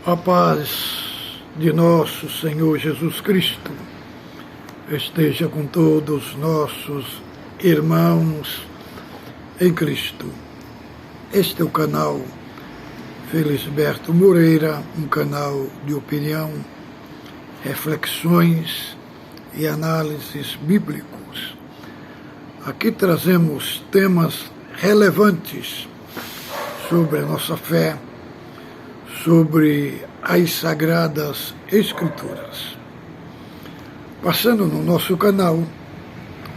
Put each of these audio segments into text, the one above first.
A paz de nosso Senhor Jesus Cristo esteja com todos nossos irmãos em Cristo. Este é o canal Felisberto Moreira, um canal de opinião, reflexões e análises bíblicos. Aqui trazemos temas relevantes sobre a nossa fé, sobre as Sagradas Escrituras. Passando no nosso canal,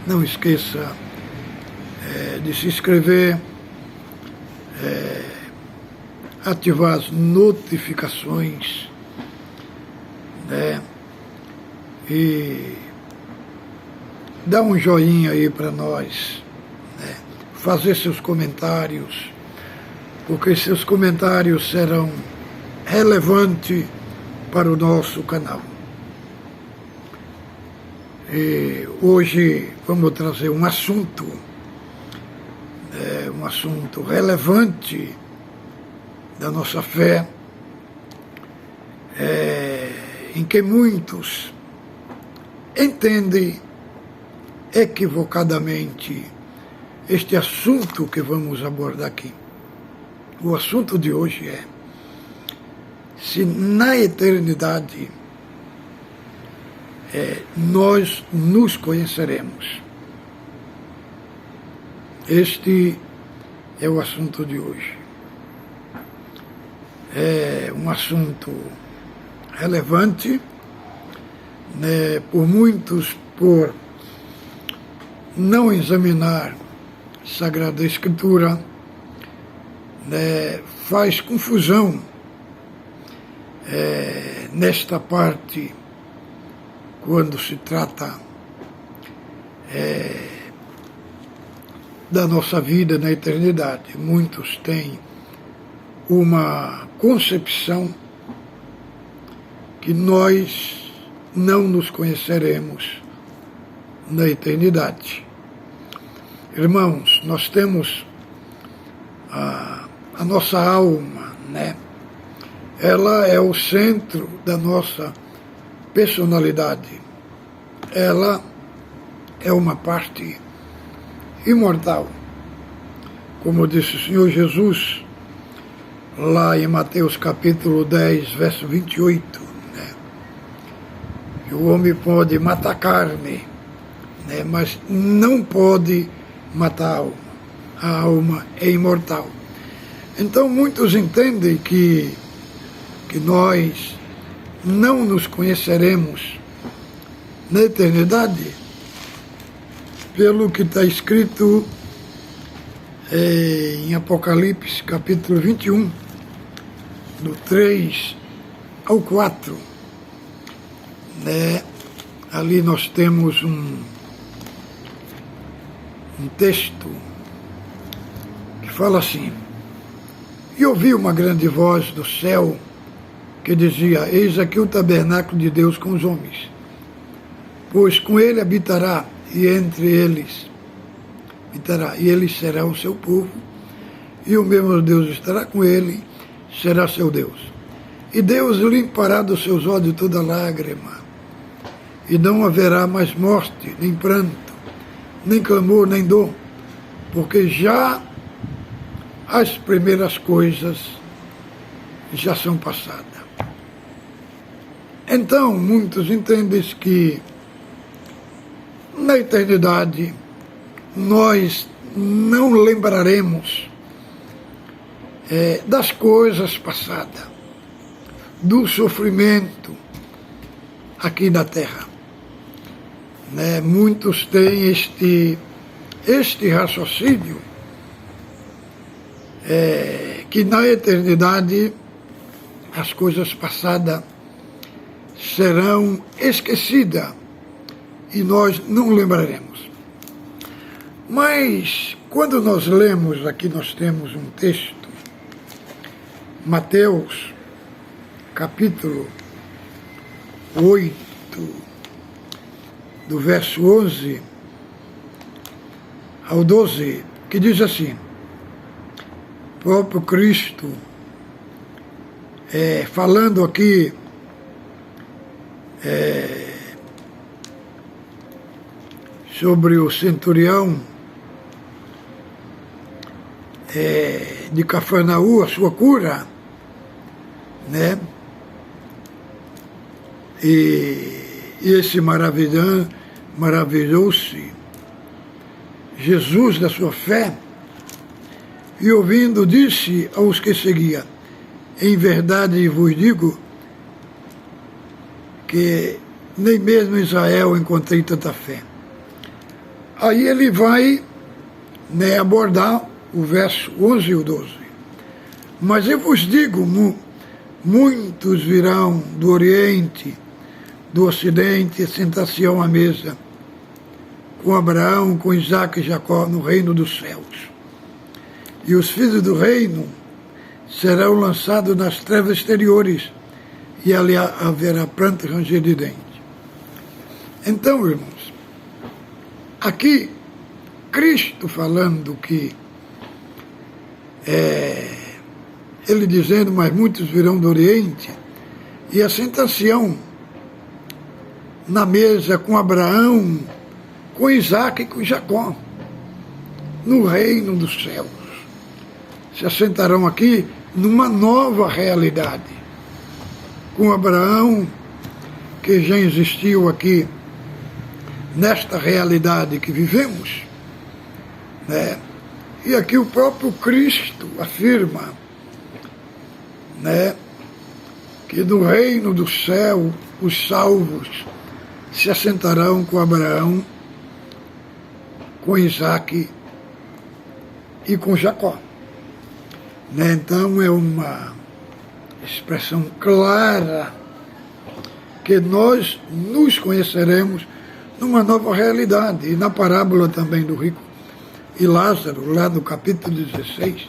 não esqueça de se inscrever, ativar as notificações, e dar um joinha aí para nós, fazer seus comentários, porque seus comentários serão relevantes para o nosso canal. E hoje vamos trazer um assunto relevante da nossa fé, em que muitos entendem equivocadamente este assunto que vamos abordar aqui. O assunto de hoje é: se na eternidade nós nos conheceremos. Este é o assunto de hoje. É um assunto relevante, por muitos, por não examinar Sagrada Escritura, faz confusão nesta parte quando se trata da nossa vida na eternidade. Muitos têm uma concepção que nós não nos conheceremos na eternidade. Irmãos, nós temos a nossa alma, Ela é o centro da nossa personalidade. Ela é uma parte imortal. Como disse o Senhor Jesus, lá em Mateus capítulo 10, verso 28, que o homem pode matar carne, mas não pode matar a alma. A alma é imortal. Então muitos entendem que nós não nos conheceremos na eternidade pelo que está escrito em Apocalipse capítulo 21, do 3 ao 4. Ali nós temos um texto que fala assim: e ouvi uma grande voz do céu que dizia: eis aqui o tabernáculo de Deus com os homens, pois com ele habitará, e entre eles habitará, e eles serão o seu povo, e o mesmo Deus estará com ele, será seu Deus. E Deus limpará dos seus olhos toda lágrima, e não haverá mais morte, nem pranto, nem clamor, nem dor, porque já as primeiras coisas já são passadas. Então, muitos entendem que na eternidade nós não lembraremos das coisas passadas, do sofrimento aqui na Terra. Muitos têm este raciocínio que na eternidade as coisas passadas serão esquecidas e nós não lembraremos. Mas quando nós lemos, aqui nós temos um texto, Mateus capítulo 8, do verso 11 ao 12, que diz assim: próprio Cristo falando aqui sobre o centurião de Cafarnaú, a sua cura, né? E esse maravilhou-se Jesus da sua fé, e ouvindo disse aos que seguia: em verdade vos digo que nem mesmo em Israel encontrei tanta fé. Aí ele vai, né, abordar o verso 11 e o 12. Mas eu vos digo, muitos virão do Oriente, do Ocidente, sentar-se-ão à mesa com Abraão, com Isaque e Jacó no reino dos céus. E os filhos do reino serão lançados nas trevas exteriores, e ali haverá pranto e ranger de dente. Então, irmãos, aqui, Cristo falando que, ele dizendo, mas muitos virão do Oriente, e assentação na mesa com Abraão, com Isaque e com Jacó, no reino dos céus. Se assentarão aqui numa nova realidade, com Abraão, que já existiu aqui nesta realidade que vivemos, né? E aqui o próprio Cristo afirma, né, que no reino do céu os salvos se assentarão com Abraão, com Isaque e com Jacó. Né? Então é uma expressão clara que nós nos conheceremos numa nova realidade. E na parábola também do rico e Lázaro, lá no capítulo 16,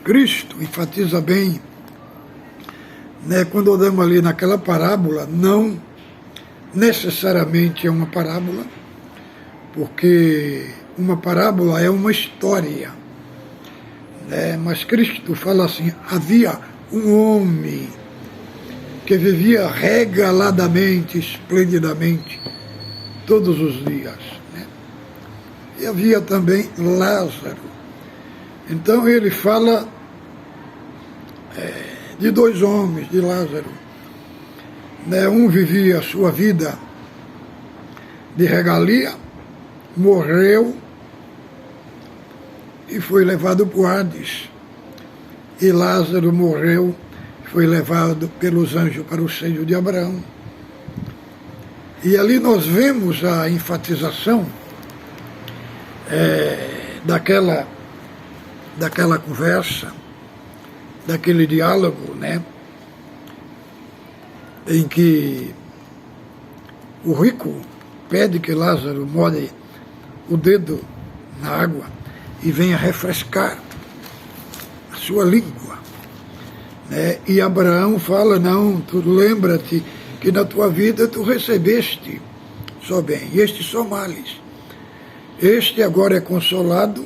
Cristo enfatiza bem, né, quando olhamos ali naquela parábola, não necessariamente é uma parábola, porque uma parábola é uma história, né? Mas Cristo fala assim: havia um homem que vivia regaladamente, esplendidamente, todos os dias, né? E havia também Lázaro. Então ele fala de dois homens, de Lázaro, né? Um vivia a sua vida de regalia, morreu e foi levado para o Hades. E Lázaro morreu e foi levado pelos anjos para o seio de Abraão. E ali nós vemos a enfatização daquela conversa, daquele diálogo, né, em que o rico pede que Lázaro molhe o dedo na água e venha refrescar a sua língua, né? E Abraão fala: não, tu lembra-te que na tua vida tu recebeste só bem, e este só males. Este agora é consolado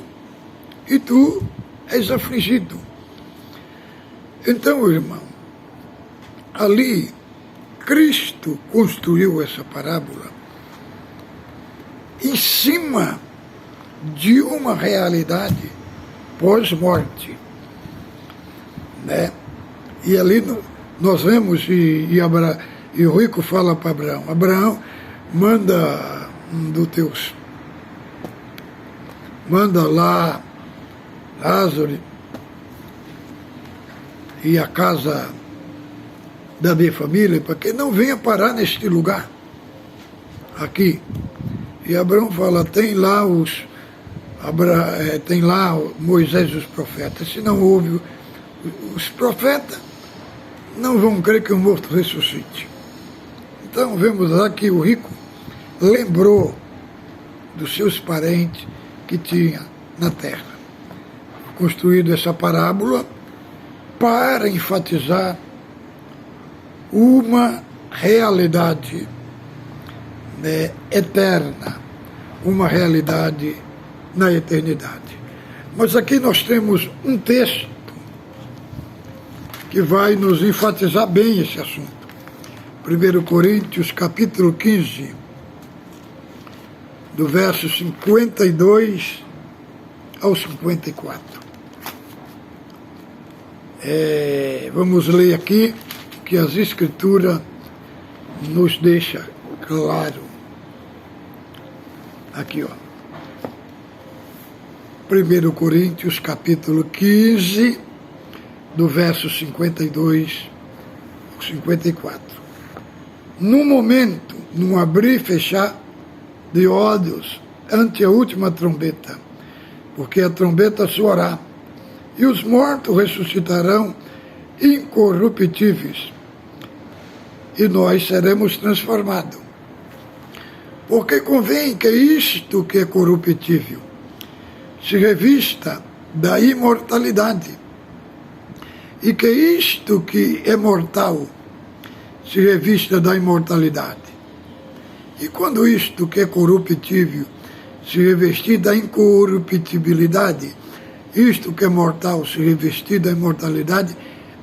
e tu és afligido. Então, irmão, ali Cristo construiu essa parábola em cima de uma realidade pós-morte, né? E ali nós vemos, e o rico fala para Abraão: Abraão, manda manda lá Lázaro e a casa da minha família, para que não venha parar neste lugar aqui. E Abraão fala: tem lá tem lá Moisés e os profetas. Se não houve os profetas, não vão crer que o morto ressuscite. Então vemos lá que o rico lembrou dos seus parentes que tinha na terra. Construído essa parábola para enfatizar uma realidade, né, eterna, uma realidade na eternidade. Mas aqui nós temos um texto que vai nos enfatizar bem esse assunto. 1 Coríntios, capítulo 15, do verso 52 ao 54. Vamos ler aqui o que as Escrituras nos deixa claro. Aqui, ó. 1 Coríntios, capítulo 15, do verso 52 ao 54. No momento, num abrir e fechar de olhos, ante a última trombeta, porque a trombeta soará, e os mortos ressuscitarão incorruptíveis, e nós seremos transformados. Porque convém que isto que é corruptível se revista da imortalidade, e que isto que é mortal se revista da imortalidade. E quando isto que é corruptível se revestir da incorruptibilidade, isto que é mortal se revestir da imortalidade,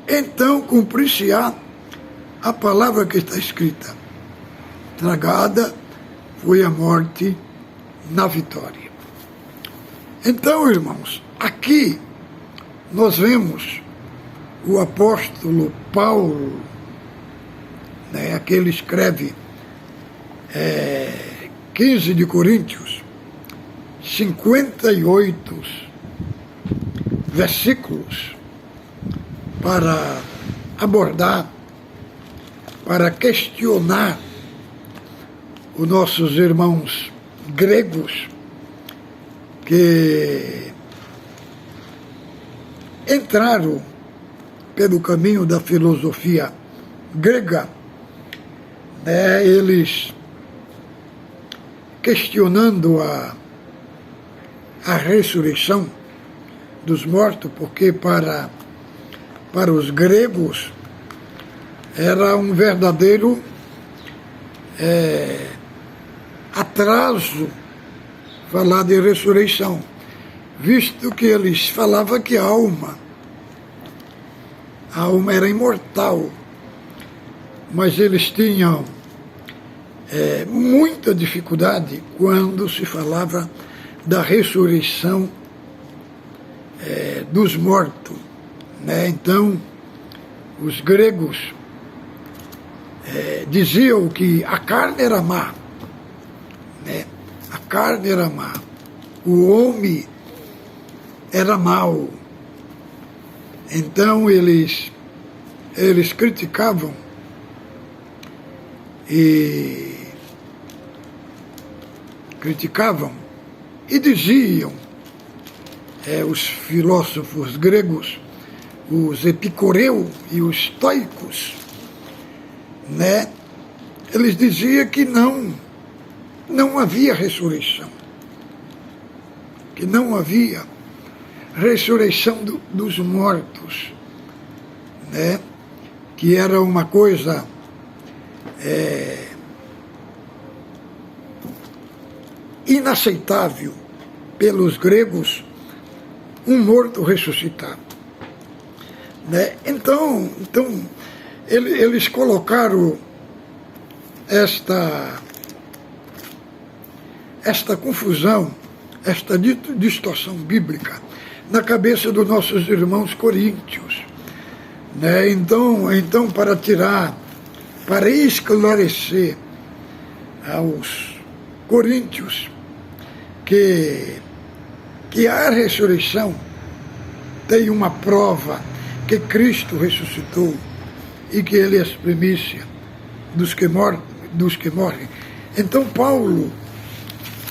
então cumprir-se-á a palavra que está escrita: tragada foi a morte na vitória. Então, irmãos, aqui nós vemos o apóstolo Paulo, que ele escreve 15 de Coríntios, 58 versículos para abordar, para questionar os nossos irmãos gregos que entraram pelo caminho da filosofia grega, eles questionando a ressurreição dos mortos, porque para os gregos era um verdadeiro atraso falar de ressurreição, visto que eles falavam que a alma era imortal, mas eles tinham muita dificuldade quando se falava da ressurreição dos mortos. Então, os gregos diziam que a carne era má, a carne era má, o homem era mau. Então eles criticavam e diziam, os filósofos gregos, os epicureus e os estoicos, eles diziam que não havia ressurreição, que não havia ressurreição dos mortos, que era uma coisa inaceitável pelos gregos, um morto ressuscitado. Então eles colocaram esta confusão, esta distorção bíblica na cabeça dos nossos irmãos coríntios. Então, para esclarecer aos coríntios que a ressurreição tem uma prova que Cristo ressuscitou e que Ele é a primícia dos que morrem. Então Paulo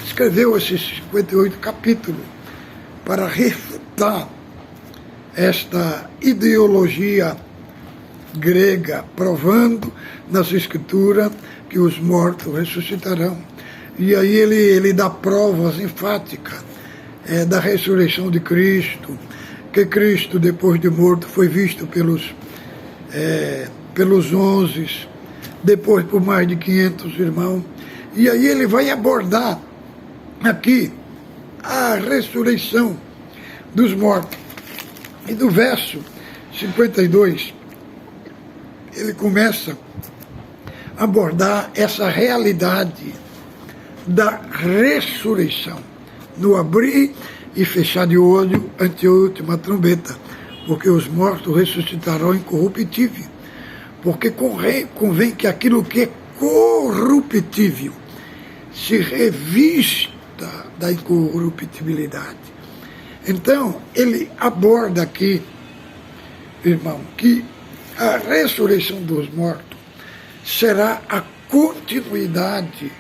escreveu esses 58 capítulos para refutar esta ideologia grega, provando nas Escrituras que os mortos ressuscitarão. E aí ele dá provas enfáticas da ressurreição de Cristo, que Cristo, depois de morto, foi visto pelos 11, depois por mais de 500 irmãos. E aí ele vai abordar aqui a ressurreição dos mortos. E do verso 52 ele começa a abordar essa realidade da ressurreição, no abrir e fechar de olho ante a última trombeta, porque os mortos ressuscitarão incorruptível, porque convém que aquilo que é corruptível se revista da incorruptibilidade. Então, ele aborda aqui, irmão, que a ressurreição dos mortos será a continuidade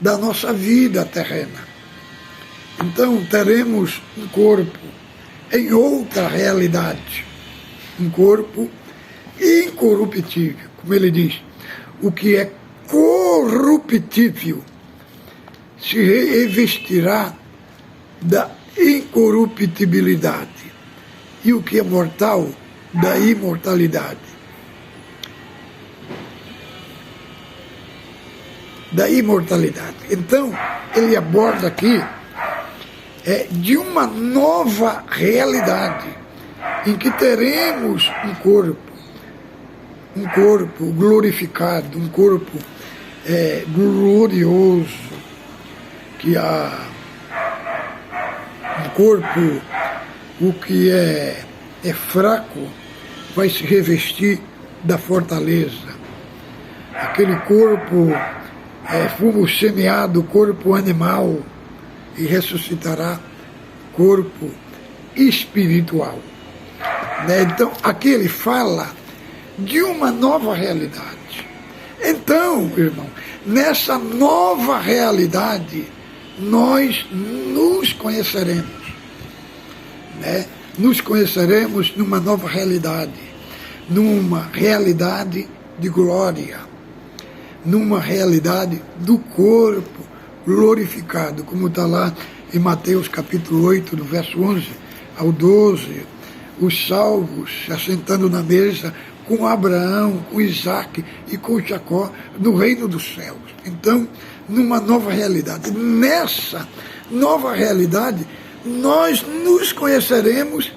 da nossa vida terrena. Então, teremos um corpo em outra realidade, um corpo incorruptível, como ele diz, o que é corruptível se revestirá da incorruptibilidade, e o que é mortal, da imortalidade. Da imortalidade. Então, ele aborda aqui de uma nova realidade, em que teremos um corpo glorificado, um corpo glorioso, que um corpo, o que é fraco, vai se revestir da fortaleza. Aquele corpo fumo semeado, corpo animal, e ressuscitará corpo espiritual. Então, aqui ele fala de uma nova realidade. Então, irmão, nessa nova realidade, nós nos conheceremos. Nos conheceremos numa nova realidade, numa realidade de glória, numa realidade do corpo glorificado, como está lá em Mateus capítulo 8, do verso 11 ao 12, os salvos se assentando na mesa com Abraão, com Isaac e com Jacó no reino dos céus. Então, numa nova realidade. Nessa nova realidade, nós nos conheceremos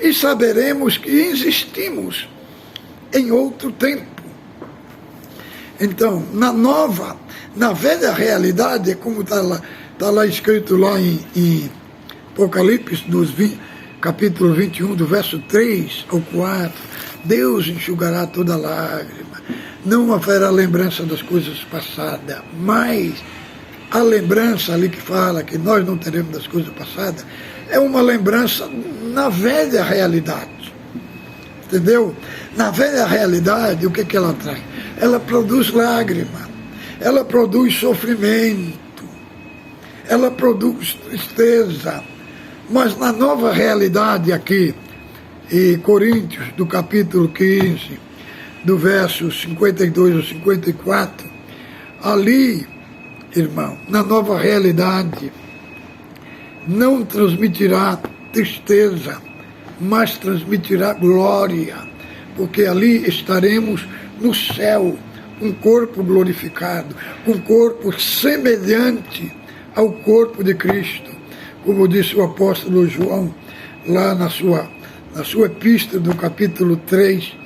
e saberemos que existimos em outro tempo. Então, na velha realidade, é como está lá escrito lá em Apocalipse, capítulo 21, do verso 3 ao 4, Deus enxugará toda lágrima, não haverá lembrança das coisas passadas, mas a lembrança ali que fala que nós não teremos das coisas passadas, é uma lembrança na velha realidade. Entendeu? Na velha realidade, o que ela traz? Ela produz lágrima, ela produz sofrimento, ela produz tristeza. Mas na nova realidade aqui, em Coríntios, do capítulo 15, do verso 52 ao 54, ali, irmão, na nova realidade, não transmitirá tristeza, mas transmitirá glória, porque ali estaremos no céu, um corpo glorificado, um corpo semelhante ao corpo de Cristo, como disse o apóstolo João, lá na sua epístola do capítulo 3,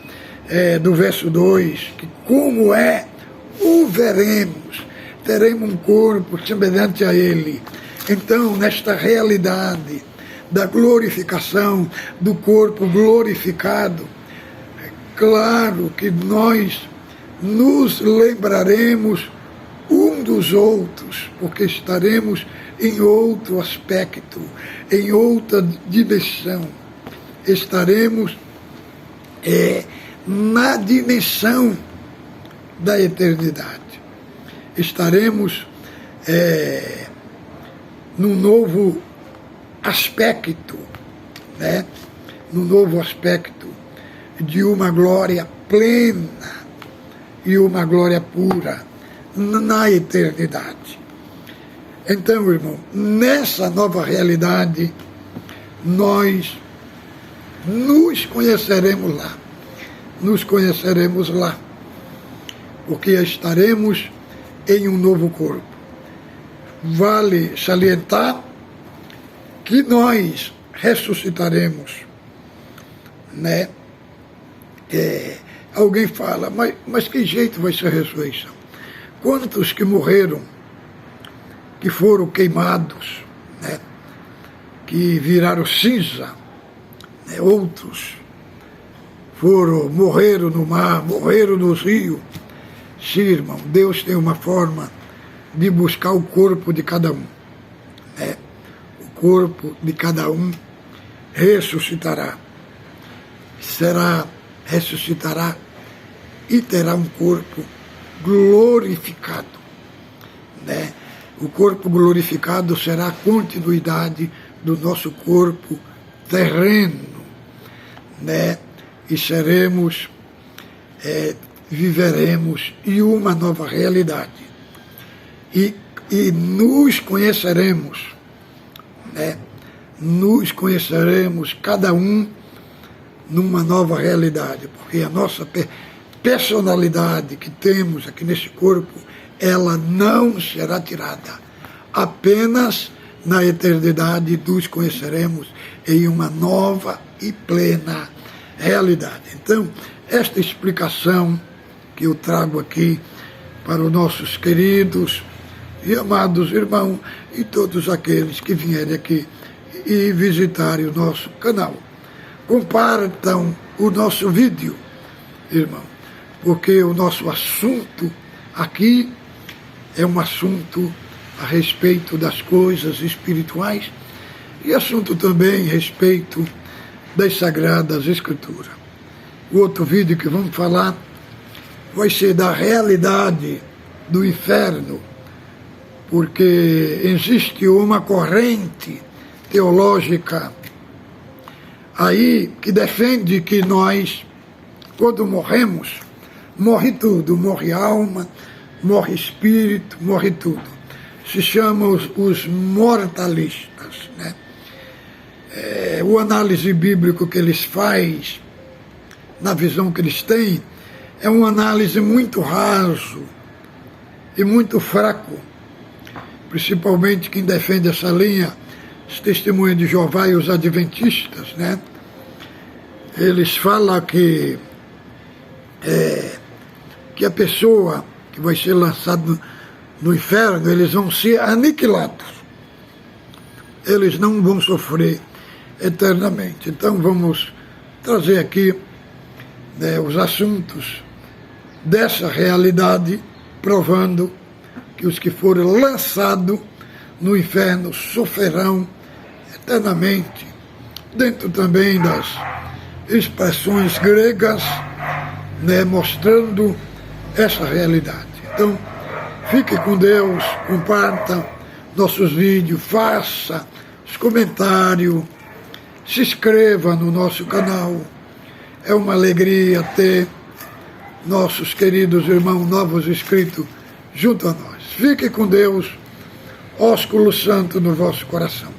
do verso 2, que como o veremos, teremos um corpo semelhante a ele. Então, nesta realidade da glorificação, do corpo glorificado, é claro que nós nos lembraremos um dos outros, porque estaremos em outro aspecto, em outra dimensão. Estaremos na dimensão da eternidade. Estaremos num novo aspecto, num novo aspecto de uma glória plena e uma glória pura na eternidade. Então, irmão, nessa nova realidade, nós nos conheceremos lá, porque estaremos em um novo corpo. Vale salientar que nós ressuscitaremos, alguém fala, mas que jeito vai ser a ressurreição? Quantos que morreram, que foram queimados, né? Que viraram cinza, né? Outros morreram no mar, morreram nos rios. Sim, irmão, Deus tem uma forma de buscar o corpo de cada um, né? O corpo de cada um ressuscitará, ressuscitará e terá um corpo glorificado, né? O corpo glorificado será a continuidade do nosso corpo terreno, né? E viveremos em uma nova realidade. E nos conheceremos, né? Nos conheceremos cada um numa nova realidade, porque a nossa personalidade que temos aqui nesse corpo, ela não será tirada. Apenas na eternidade nos conheceremos em uma nova e plena realidade. Então, esta explicação que eu trago aqui para os nossos queridos e amados irmãos e todos aqueles que vierem aqui e visitarem o nosso canal. Compartam o nosso vídeo, irmão, porque o nosso assunto aqui é um assunto a respeito das coisas espirituais e assunto também a respeito das Sagradas Escrituras. O outro vídeo que vamos falar vai ser da realidade do inferno, porque existe uma corrente teológica aí que defende que nós, quando morremos, morre tudo, morre alma, morre espírito, morre tudo. Se chamam os mortalistas, né? O análise bíblico que eles fazem, na visão que eles têm, é uma análise muito raso e muito fraco, principalmente quem defende essa linha, os Testemunhos de Jeová e os Adventistas, né? Eles falam que a pessoa que vai ser lançada no inferno, eles vão ser aniquilados. Eles não vão sofrer eternamente. Então vamos trazer aqui, né, os assuntos dessa realidade, provando que os que forem lançados no inferno sofrerão eternamente, dentro também das expressões gregas, né, mostrando essa realidade. Então, fique com Deus, comparta nossos vídeos, faça os comentários, se inscreva no nosso canal. É uma alegria ter nossos queridos irmãos novos inscritos junto a nós. Fique com Deus, ósculo santo no vosso coração.